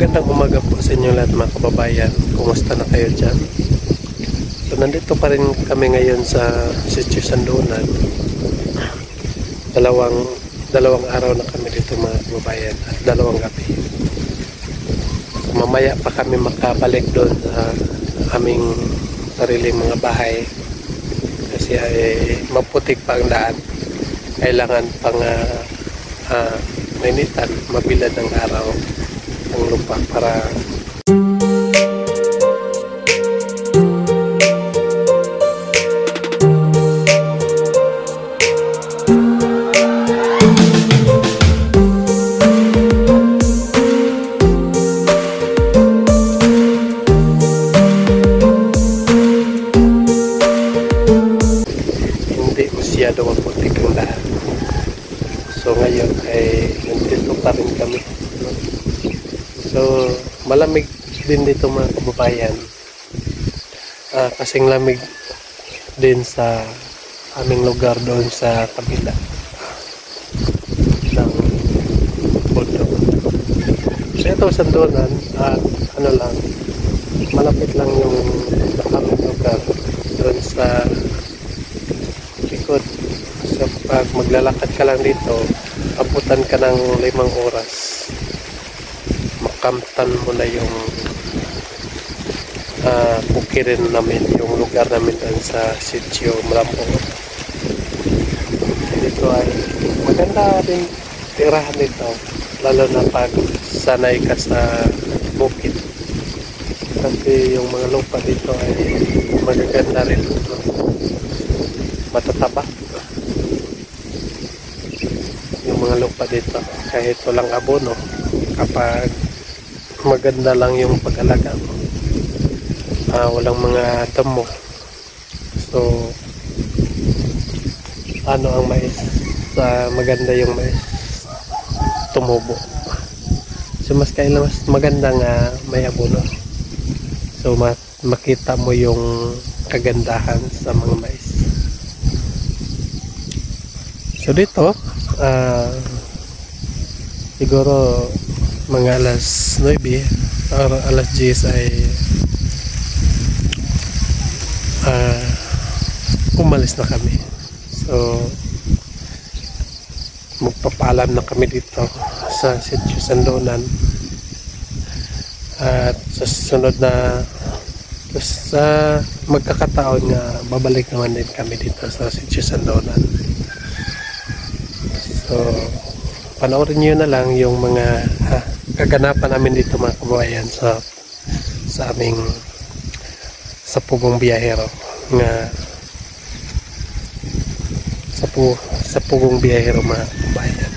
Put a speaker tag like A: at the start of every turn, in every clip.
A: Magandang umaga po sa inyo lahat mga kababayan. Kumusta na kayo dyan? So nandito pa rin kami ngayon sa Sitio Sandonan. Dalawang araw na kami dito mga kababayan at dalawang gabi. Mamaya pa kami makabalik doon sa aming sariling mga bahay kasi ay maputik pa ang daan. Kailangan pang mainitan, mabilad ng araw ang lupa para hindi masyado maputik ang daan. So ngayon ay nandito pa rin kami. So malamig din dito mga kababayan. Kasing lamig din sa aming lugar doon sa kabila ng bundok. So ito Sandonan at ano lang, malapit lang yung aming lugar doon sa likod. So pag maglalakad ka lang dito, abutan ka ng 5 oras. Makamtan mo na yung bukirin namin, yung lugar namin doon sa Sitio Malambo. Dito ay maganda din tirahan dito, lalo na pag sanay ka sa bukid. Kasi yung mga lupa dito ay magaganda rin, matataba yung mga lupa dito kahit walang abono. Kapag maganda lang yung pag-alaga mo, walang mga damo, so ano ang mais, maganda yung mais tumubo. So mas maganda nga may abono, so makita mo yung kagandahan sa mga mais. So dito siguro mga alas 9 or alas 10 ay umalis na kami. So magpapaalam na kami dito sa Sitio Sandonan at sa susunod na sa magkakataon nga babalik naman din kami dito sa Sitio Sandonan. So panoorin nyo na lang yung mga kaganapan namin dito mga kababayan sa aming sa Pugong Biyahero nga sa Pugong Biyahero mga kababayan.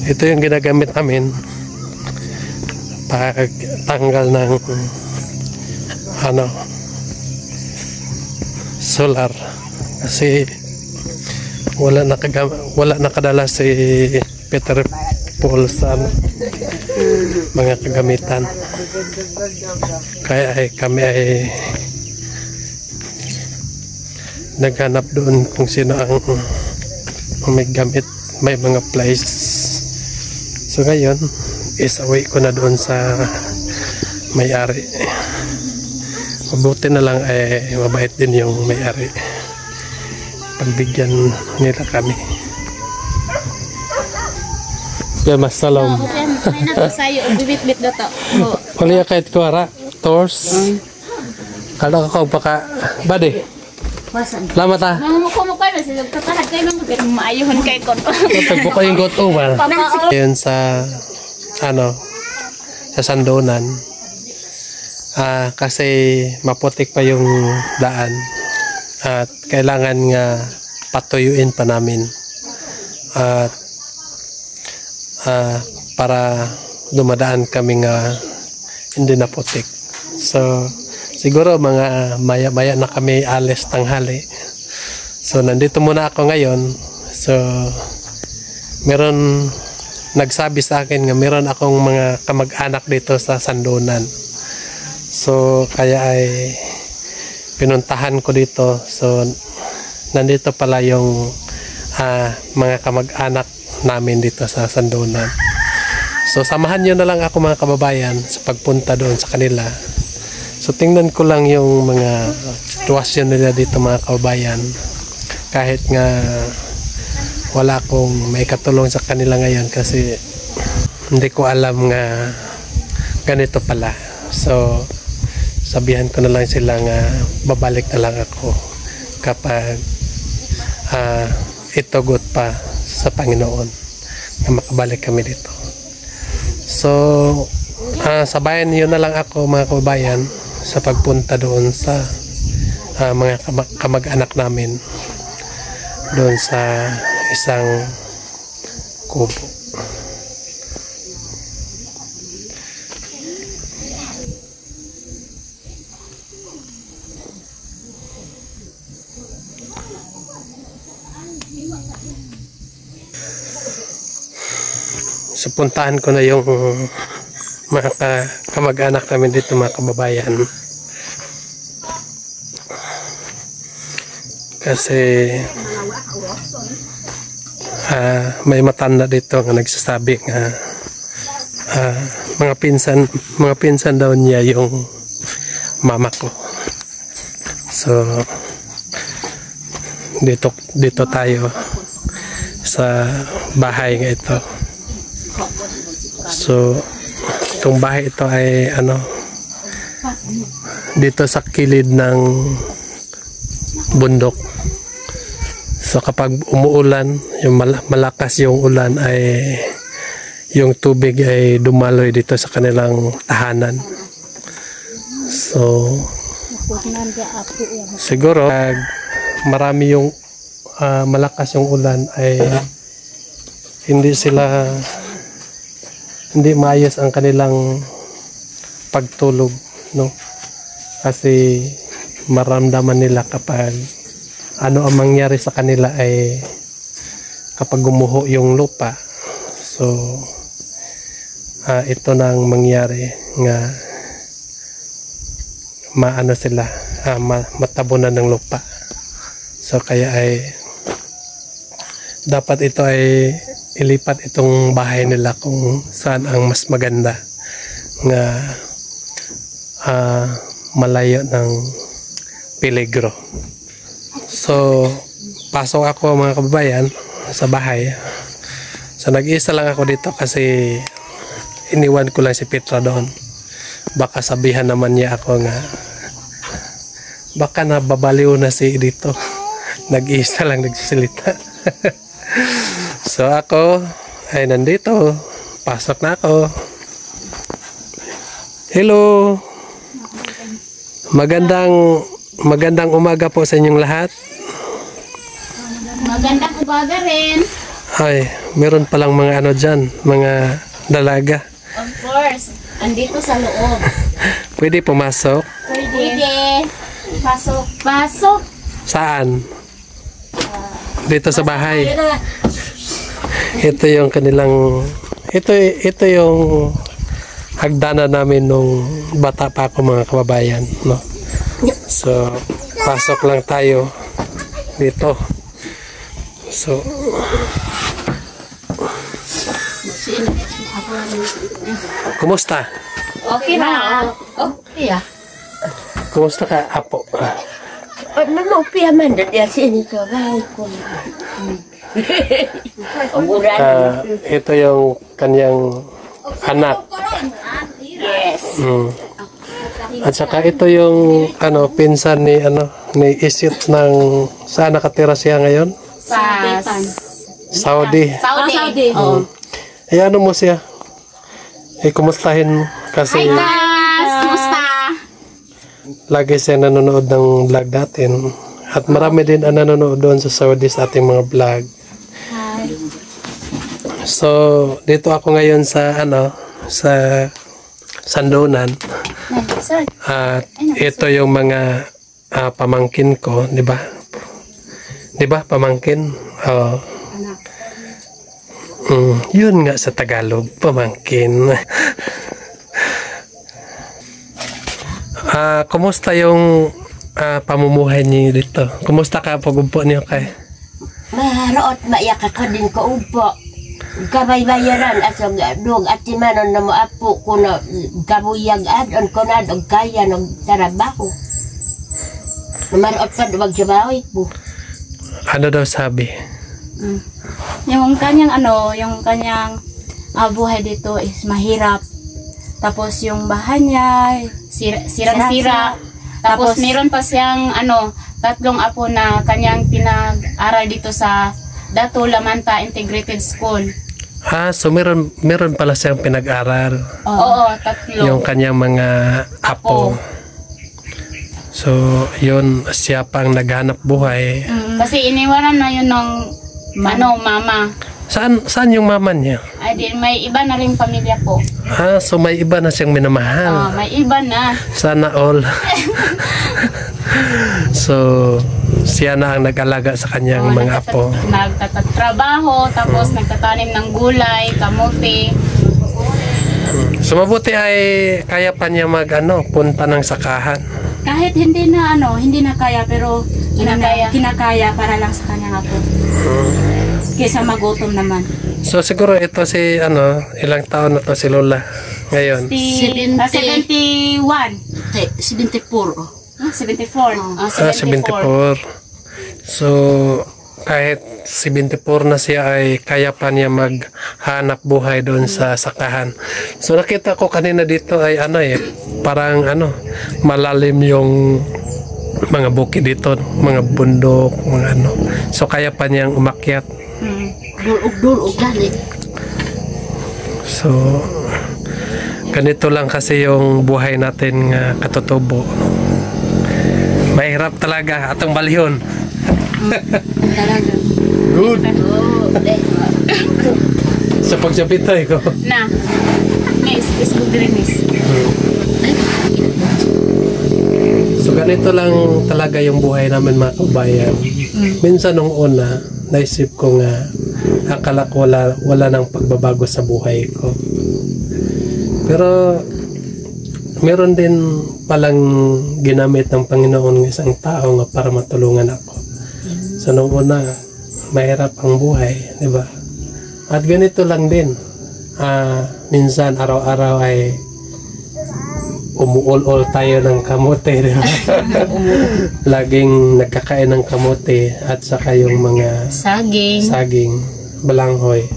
A: Ito yung ginagamit namin pag tanggal ng solar, kasi wala nakadala si Peter Paul sa mga kagamitan, kaya kami ay naghanap doon kung sino ang may gamit, may mga place. So ngayon isawi ko na doon sa may-ari. Mabuti na lang ay mabait din yung may-ari, pagbigyan nila kami. Kaya mas salam.
B: May nakasayo, bibit-bit na to.
A: Wala kahit kuwara, tours. Kala ko baka bade. Salamat ah.
B: Mamukha-mukha na sila katalag kayo nung pero maayuhan kay kon.
A: Tagbo ko yung goto ba? Yun sa ano sa Sandonan. Kasi maputik pa yung daan at kailangan nga patuyuin pa namin at para dumadaan kami nga hindi na putik. So siguro mga maya-maya na kami alis tanghali. So nandito muna ako ngayon. So meron nagsabi sa akin nga meron akong mga kamag-anak dito sa Sandonan. So kaya ay pinuntahan ko dito. So nandito pala yung mga kamag-anak namin dito sa Sandonan. So samahan nyo na lang ako mga kababayan sa pagpunta doon sa kanila. So tingnan ko lang yung mga sitwasyon nila dito mga kababayan. Kahit nga wala akong may katulong sa kanila ngayon kasi hindi ko alam nga ganito pala. So sabihan ko na lang sila nga babalik na lang ako kapag itugot pa sa Panginoon na makabalik kami dito. So sabayan niyo na lang ako mga kababayan sa pagpunta doon sa mga kamag-anak namin doon sa isang kubo. So puntahan ko na yung mga kamag-anak namin dito mga kababayan. Kasi may matanda dito nga nagsasabi nga mga pinsan daw niya yung mama ko. So dito tayo sa bahay nga ito. So itong bahay ito ay dito sa kilid ng bundok. So kapag umuulan, yung malakas yung ulan ay yung tubig ay dumaloy dito sa kanilang tahanan. So siguro pag marami yung malakas yung ulan ay hindi maayos ang kanilang pagtulog, no? Kasi maramdaman nila kapag ano ang mangyari sa kanila ay kapag gumuho yung lupa. So ito na ang mangyari nga maano sila matabunan ng lupa. So kaya ay dapat ito ay ilipat itong bahay nila kung saan ang mas maganda nga malayo ng peligro. So pasok ako mga kababayan sa bahay. So nag-isa lang ako dito kasi iniwan ko lang si Petra doon. Baka sabihan naman niya ako nga baka nababaliw na si dito. Nag-isa lang nagsisilita. So ako ay nandito. Pasok na ako. Hello. Magandang umaga po sa inyong lahat.
B: Magandang umaga rin.
A: Ay, meron palang mga ano dyan, mga dalaga.
B: Of course. Andito sa loob.
A: Pwede pumasok?
B: Pwede. Pasok. Pasok.
A: Saan? Dito sa bahay. Ito yung kanilang ito yung hagdanan namin nung bata pa ako mga kababayan, no? So pasok lang tayo dito. So kumusta?
B: Okay na. Okay ah.
A: Kumusta ka, Apo?
C: Mamaupi man dia sini to bahay ko.
A: Ito yung kanyang anak.
B: Yes.
A: At saka ito yung pinsan ni ni Isit ng saan nakatira siya ngayon?
B: Sa
A: Saudi.
B: Saudi. Oo.
A: Eh mo siya? Kumustahin kasi
B: Hi guys! Kumusta?
A: lagi siya nanonood ng vlog natin. At marami din ang nanonood doon sa Saudi sa ating mga vlog.
B: Hi.
A: So, dito ako ngayon sa sa Sandonan.
B: Sir.
A: At ito yung mga pamangkin ko, di ba? Di ba, pamangkin? Yun nga sa Tagalog, pamangkin. Kumusta yung pamumuhay niyo dito? Kumusta ka pag-upo niyo kay?
C: Maroot maiyak ako din ko upo. Kabay bayaran asog dog at timanon na mo apo ko na gabuyag adon ko na og kaya ng trabaho. Maroot pa wag jabawi po.
A: Ano daw sabi?
B: Yung kanyang buhay dito is mahirap. Tapos yung bahay niya sirang-sira. Tapos meron pa siyang 3 apo na kanyang pinag-aral dito sa Dato Lamanta Integrated School.
A: So meron pala siyang pinag-aral.
B: Oo, 3.
A: Yung kanyang mga apo. So, yun, siya pang naghanap buhay.
B: Kasi iniwanan na yun ng mama.
A: Saan yung mama niya?
B: Ay, may iba na rin pamilya po.
A: So may iba na siyang minamahal.
B: May iba na.
A: Sana all. So, siya na ang nag-alaga sa kanyang mga apo.
B: Nagtatrabaho, tapos nagtatanim ng gulay, kamote.
A: So, mabuti ay kaya pa niya punta ng sakahan.
B: Kahit hindi na kaya, pero kinakaya para lang sa kanyang apo. Kaysa magutom naman.
A: So, siguro ito si, ilang taon na to si Lola ngayon?
B: 71.
C: 74.
B: 74.
A: 74. So, kahit 74 na siya ay kaya pa niya maghanap buhay doon sa sakahan. So, nakita ko kanina dito ay parang malalim yung mga bukid dito, mga bundok, mga So, kaya pa niyang umakyat.
C: Dulog gani.
A: So, ganito lang kasi yung buhay natin nga katutubo. Mahirap talaga atong balihon.
B: Talaga.
A: Good. Sa pagsabitay ko.
B: Na. Is good rin is.
A: So ganito lang talaga yung buhay namin mga kabayan. Minsan nung una, naisip ko nga akala ko wala nang pagbabago sa buhay ko. Pero meron din palang ginamit ng Panginoon ng isang tao nga para matulungan ako. So nung una, mahirap ang buhay, di ba? At ganito lang din. Minsan araw-araw ay umuul-ul tayo ng kamote, di ba? Laging nagkakain ng kamote at saka yung mga saging, balanghoy.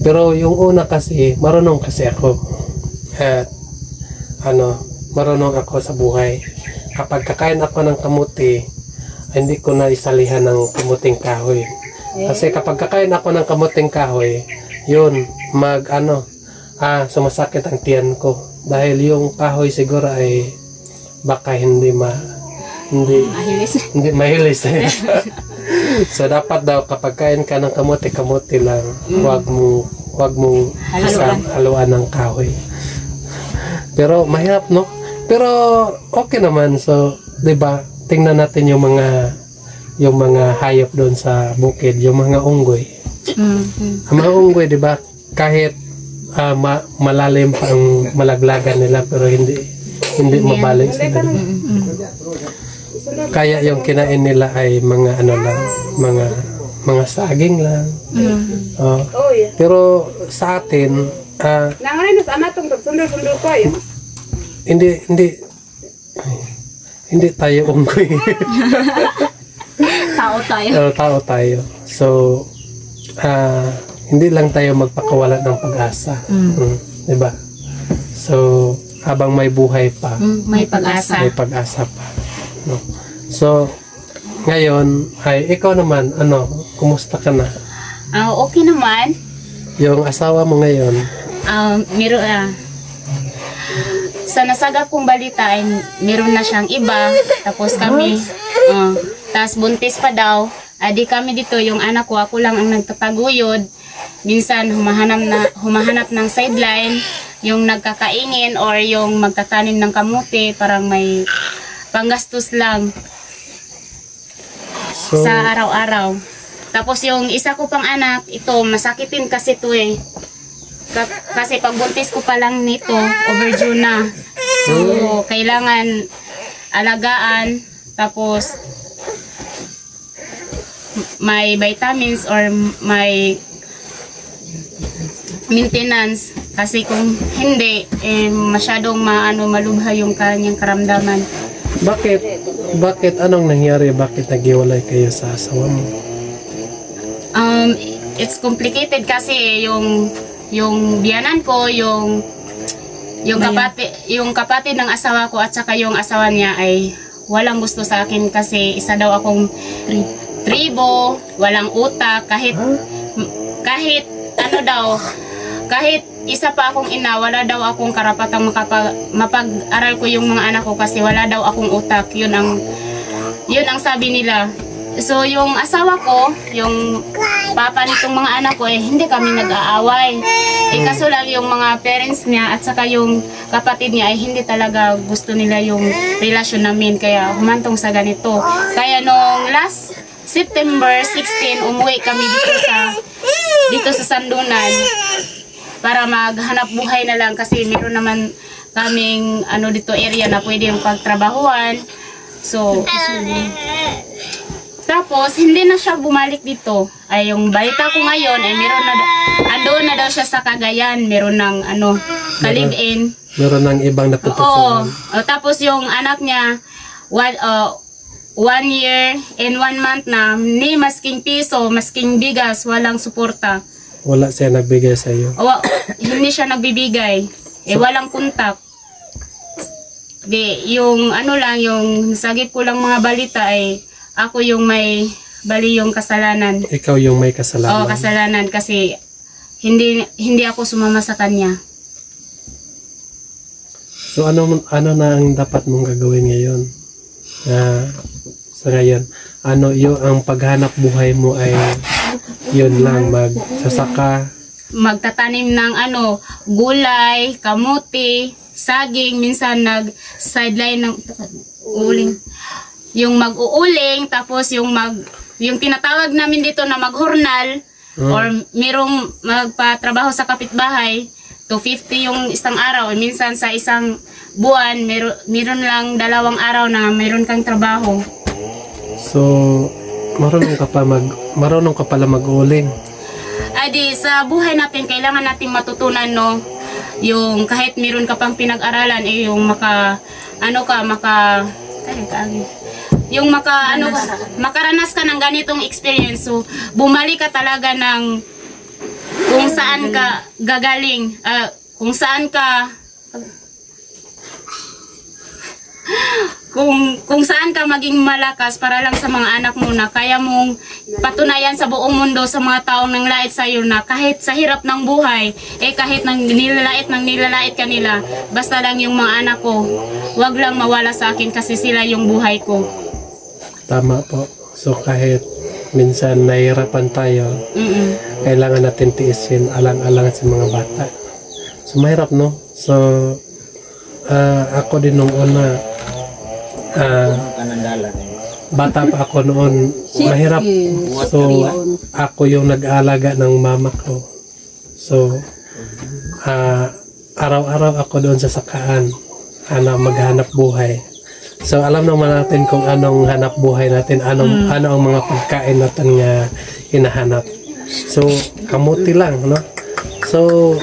A: Pero yung una kasi, marunong kasi ako. At marunong ako sa buhay. Kapag kakain ako ng kamote, hindi ko na isalihan ng kamuting kahoy. Kasi kapag kakain ako ng kamuting kahoy, yun, sumasakit ang tiyan ko. Dahil yung kahoy siguro ay baka hindi mahilis. So dapat daw kapag kain ka ng kamote lang, wag mong haluan ng kahoy. Pero mahirap, no? Pero okay naman. So, 'di ba? Tingnan natin yung mga hayop doon sa bukid, yung mga unggoy. Ang mga unggoy, 'di ba? Kahit malalim pa ang malaglagan nila pero hindi mabalik sila. Kaya yung kinain nila ay mga mga saging lang. Pero sa atin hindi tayo unggoy. Tao tayo. So hindi lang tayo magpakawala ng pag-asa. Diba? So habang may buhay pa.
B: May pag-asa.
A: May pag-asa pa. No? So, ngayon, ay ikaw naman, ano, kumusta ka na?
B: Okay naman.
A: Yung asawa mo ngayon,
B: sa nasagap kong balita ay meron na siyang iba. Tapos kami, tapos buntis pa daw. Di kami dito, yung anak ko, ako lang ang nagtataguyod. Minsan humahanap ng sideline, yung nagkakaingin or yung magtatanim ng kamuti, parang may panggastos lang
A: so,
B: sa araw-araw. Tapos yung isa ko pang anak, ito, masakitin kasi ito eh. Kasi pagbuntis ko pa lang nito, overdue na. So, kailangan alagaan, tapos may vitamins or may maintenance. Kasi kung hindi, masyadong malubha yung kanyang karamdaman.
A: Bakit? Anong nangyari? Bakit naghiwalay kayo sa asawa mo?
B: It's complicated kasi yung biyanan ko, yung kapatid ng asawa ko at saka yung asawa niya ay walang gusto sa akin kasi isa daw akong tribo, walang utak, kahit isa pa akong ina, wala daw akong karapatang mapag-aral ko yung mga anak ko kasi wala daw akong utak. Yun ang sabi nila. So yung asawa ko, yung papa nitong mga anak ko, hindi kami nag-aaway. Kaso lang yung mga parents niya at saka yung kapatid niya ay hindi talaga gusto nila yung relasyon namin, kaya humantong sa ganito. Kaya nung last September 16, umuwi kami dito sa Sandunan para maghanap buhay na lang kasi meron naman kaming dito area na pwede yung pagtrabahuan. So, tapos hindi na siya bumalik dito. Ay yung balita ko ngayon ay andoon na daw siya sa Cagayan, meron ng ka-live-in.
A: Meron ng ibang natututunan.
B: Tapos yung anak niya 1 year and 1 month na, ni masking piso, masking bigas, walang suporta.
A: Wala siya nagbigay sa iyo?
B: Hindi siya nagbibigay. Walang kontak. Yung yung sagip ko lang mga balita ay ako yung may yung kasalanan.
A: Ikaw yung may kasalanan?
B: Kasalanan kasi hindi ako sumama sa kanya.
A: So ano na ang dapat mong gagawin ngayon? Sa ngayon, yung ang paghanap buhay mo ay yun lang, magsasaka,
B: magtatanim ng gulay, kamuti, saging, minsan nag-sideline ng uling. Yung mag-uuling, tapos yung tinatawag namin dito na maghurnal, or merong magpatrabaho sa kapitbahay, 250 yung isang araw. Minsan sa isang buwan, meron lang 2 araw na meron kang trabaho.
A: So, marunong ka pala mag-uling.
B: Sa buhay natin, kailangan natin matutunan, no? Yung kahit meron ka pang pinag-aralan, yung makaranas ka ng ganitong experience. So, bumalik ka talaga ng kung saan ka gagaling, kung saan ka maging malakas para lang sa mga anak mo na kaya mong patunayan sa buong mundo sa mga taong nanglait sa iyo na kahit sa hirap ng buhay, kahit nilalait kanila, basta lang yung mga anak ko, wag lang mawala sa akin kasi sila yung buhay ko.
A: Tama po. So kahit minsan nahihirapan tayo, kailangan natin tiisin alang-alang sa mga bata. So mahirap, no? So ako din nung una, bata pa ako noon, mahirap. So ako yung nag-aalaga ng mama ko. So araw-araw ako doon sa sakaan, maghanap buhay. So alam naman natin kung anong hanap buhay natin, ano ang mga pagkain natin nga hinahanap. So kamuti lang, no? So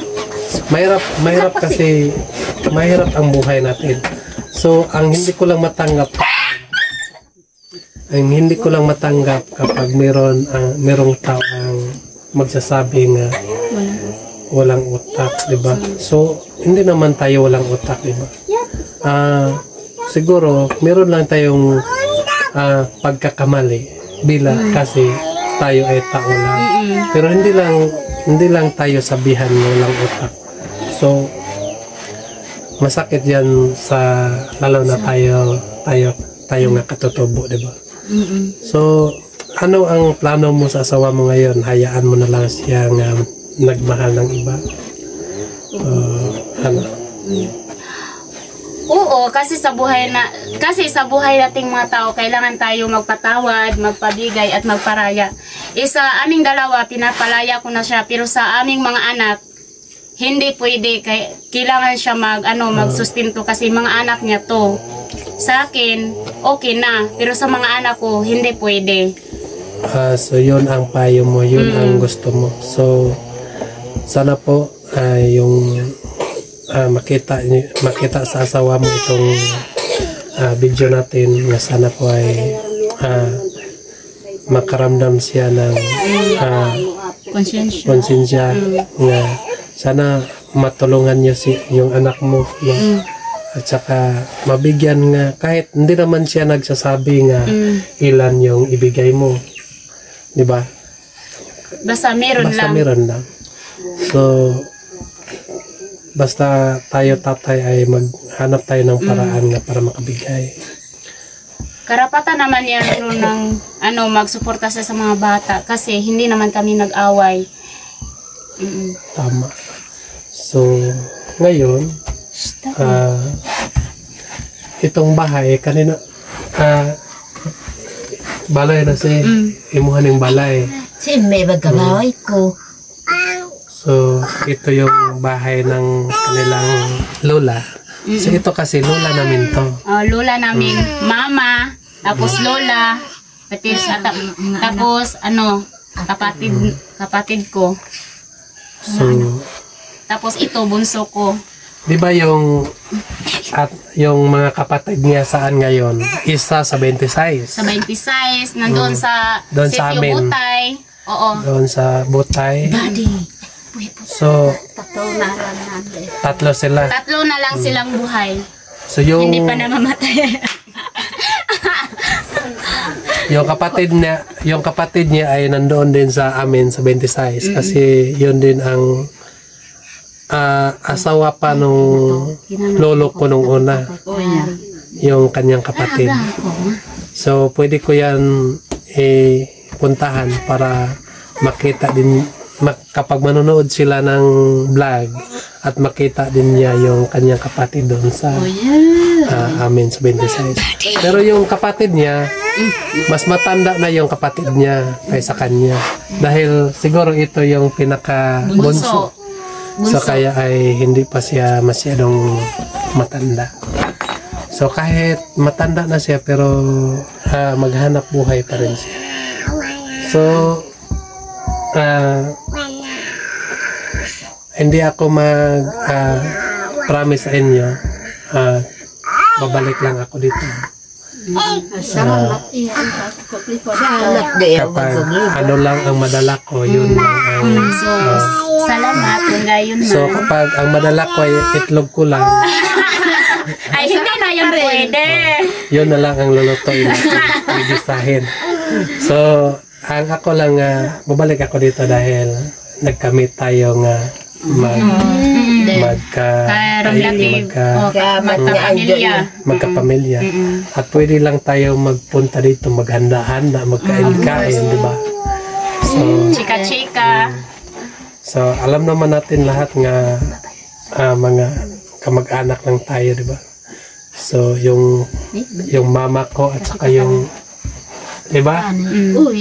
A: mahirap kasi mahirap ang buhay natin. So ang hindi ko lang matanggap kapag merong taong magsasabing walang utak, di ba? So hindi naman tayo walang utak, di ba? Siguro, meron lang tayong pagkakamali kasi tayo ay tao lang. Pero hindi lang tayo sabihan walang utak. So, masakit yan sa, lalo na tayo nga katutubo, di ba? So, ano ang plano mo sa asawa mo ngayon? Hayaan mo na lang siya nga nagmahal ng iba?
B: Oo, kasi sa buhay nating mga tao, kailangan tayo magpatawad, magpabigay at magparaya. Sa aming dalawa, pinapalaya ko na siya, pero sa aming mga anak, hindi pwede. Kailangan siya magsustinto kasi mga anak niya to. Sa akin, okay na, pero sa mga anak ko, hindi pwede.
A: So, yun ang payo mo, yun ang gusto mo. So, sana po yung makita sa asawa mo itong video natin, na sana po ay makaramdam siya ng konsensya, nga sana matulungan niyo yung anak mo, at saka mabigyan nga, kahit hindi naman siya nagsasabi nga ilan yung ibigay mo, di ba?
B: Basta meron lang. So, basta tayo tatay ay maghanap tayo ng paraan nga para makabigay. Karapatan naman yan ng magsuporta sa mga bata kasi hindi naman kami nag-away.
A: Tama. So, ngayon, itong bahay, kanina, balay na si imuhan ng balay.
C: May magkabaway ko.
A: So, ito yung bahay ng kanilang lola. So, ito kasi lola namin to.
B: Lola namin, mama, tapos lola, tapos kapatid ko.
A: So,
B: tapos ito, bunso ko.
A: Di ba yung mga kapatid niya saan ngayon? Isa sa 26.
B: Sa 26, nandoon sa
A: Sitio
B: Butay. Oo.
A: Doon sa Butay.
C: Daddy.
A: So, tatlo sila.
B: Tatlo na lang silang buhay.
A: So, yung
B: Hindi pa namamatay.
A: yung kapatid niya ay nandoon din sa amin sa 26 kasi yun din ang asawa pa nung lolo ko nung una, yung kanyang kapatid. So, pwede ko yan puntahan para makita din, kapag manonood sila ng vlog at makita din niya yung kanyang kapatid doon sa amin sa 26. Pero yung kapatid niya, mas matanda na yung kapatid niya kaysa kanya. Dahil siguro ito yung pinaka-bunso. So kaya ay hindi pa siya masyadong matanda. So kahit matanda na siya pero maghanap buhay pa rin siya. So hindi ako promise sa inyo, babalik lang ako dito. Kapag ano lang ang madala ko, yun lang ang
B: Salamat, ngayon na.
A: so kapag ang madala ko ay itlog ko lang,
B: Ay, hindi na yan pwede.
A: yun na lang ang lulutuin natin, ibisahin. So ang ako lang, babalik ako dito dahil nagkamit tayo nga magkapamilya. At pwede lang tayo magpunta dito, maghanda-handa, magkain-kain, di ba? So,
B: chika-chika.
A: So, alam naman natin lahat nga mga kamag-anak lang tayo, di ba? So, yung mama ko at saka yung, di ba?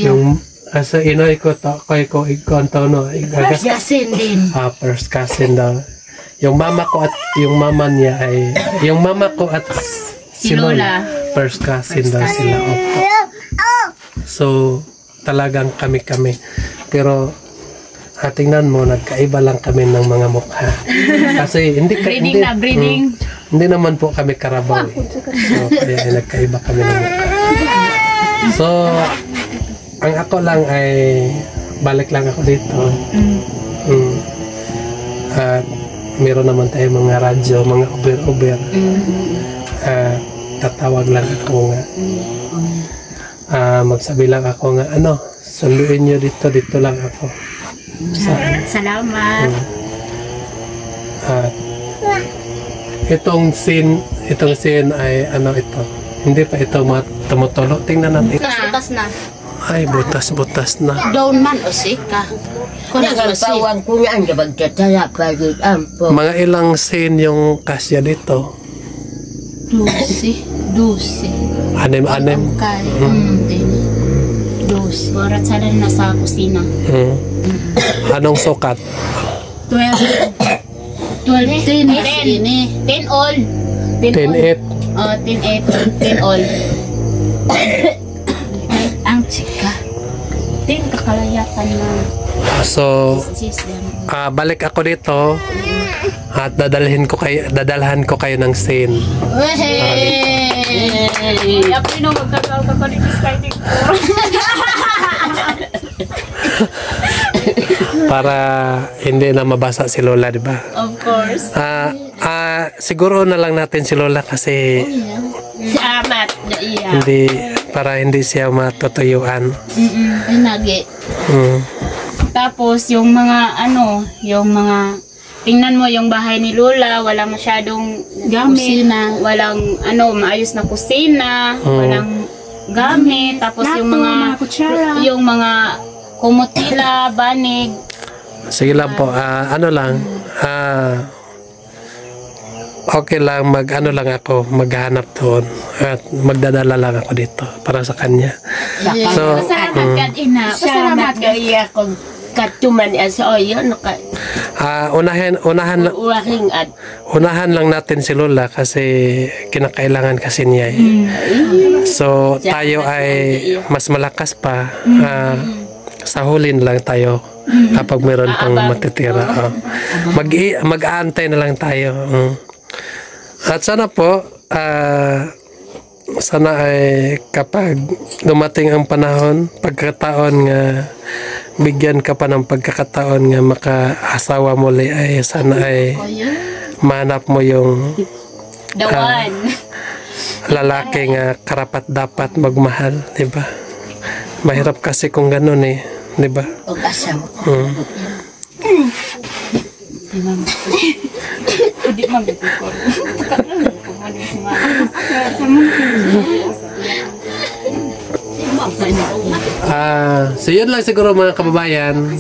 A: Yung asa inoy ko to, ko ikontono,
C: First cousin din.
A: first cousin daw. Yung mama ko at yung mama niya ay, yung mama ko at
B: Si Lola.
A: first cousin daw sila. Opo. So, talagang kami-kami. Pero, tingnan mo, nagkaiba lang kami ng mga mukha. Kasi,
B: Breeding.
A: Hindi naman po kami karabaw. So, kaya nagkaiba kami ng mukha. So, ang ako lang ay balik lang ako dito. At meron naman tayo mga radyo, mga Uber. Tatawag lang ako nga. Magsabi lang ako nga, sunduin nyo dito lang ako.
B: Salamat.
A: At itong scene ay ito. Hindi pa ito tumutulo. Tingnan natin.
B: Butas na.
A: Ay, butas na.
B: Down man o sika.
C: Nagpawag ko niya ang nabagtatala pagod ampo.
A: Mga ilang scene yung kasya dito.
B: 12.
A: Anim.
B: Kay. 12. Barat sana na sa kusina.
A: Anong sukat?
B: 12. 10 all.
A: 10-8.
B: 10 all. Ang chika. 10 kakalayakan na.
A: So,
B: Cheese yan.
A: balik ako dito at dadalhan ko kayo ng scene.
B: Ako yung magkakaw ka pa rin sliding ko.
A: Para hindi na mabasa si Lola, di ba?
B: Of course.
A: Siguro na lang natin si Lola kasi
C: Si Amat na iya.
A: para hindi siya matutuyuan.
B: Ay nagi. Tapos yung mga tingnan mo yung bahay ni Lola, walang masyadong gamit, walang maayos na kusina, walang gamit, tapos yung mga kumutila, banig.
A: Sige lang po, okay lang maghanap doon at magdadala lang ako dito para sa kanya. So,
B: Pasalamat ka, ina. Pasalamat ka.
C: iya kung katuman sa oyo
A: unahan lang natin si Lola kasi kinakailangan kasi niya eh. So, tayo ay mas malakas pa. Sahulin lang tayo kapag meron pang matitira. Mag-aantay na lang tayo. At sana po, sana ay kapag dumating ang panahon, pagkataon nga bigyan ka pa ng pagkakataon nga maka-asawa muli, ay sana ay mahanap mo yung lalaki nga karapat dapat magmahal, di ba? Mahirap kasi kung ganun eh, di ba?
B: Hindi mag-record.
A: So yun lang siguro mga kababayan.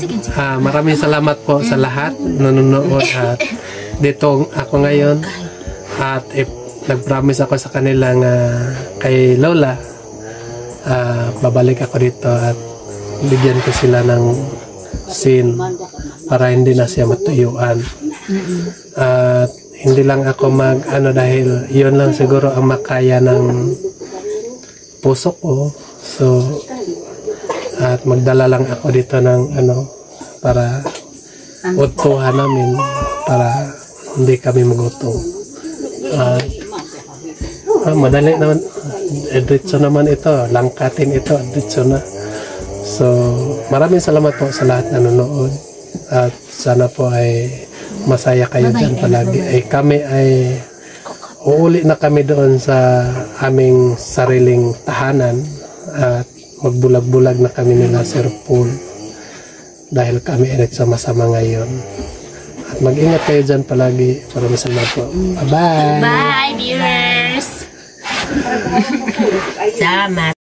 A: Maraming salamat po sa lahat nanonood at dito ako ngayon at nag-promise ako sa kanila nga kay Lola babalik ako dito at bigyan ko sila ng scene para hindi na siya matuyuan. At hindi lang ako dahil yun lang siguro ang makaya ng puso ko. So at magdala lang ako dito ng para utuhan namin para hindi kami magutom. Madali naman, diretso naman ito, langkatin ito, diretso na. So maraming salamat po sa lahat na nanonood at sana po ay masaya kayo dyan palagi. Kami ay uuli na kami doon sa aming sariling tahanan at magbulag-bulag na kami nila Sir Paul dahil kami ay nagsama-sama ngayon. At mag-ingat kayo dyan palagi. Maraming salamat po. Bye-bye!
B: Bye, viewers!
C: Salamat.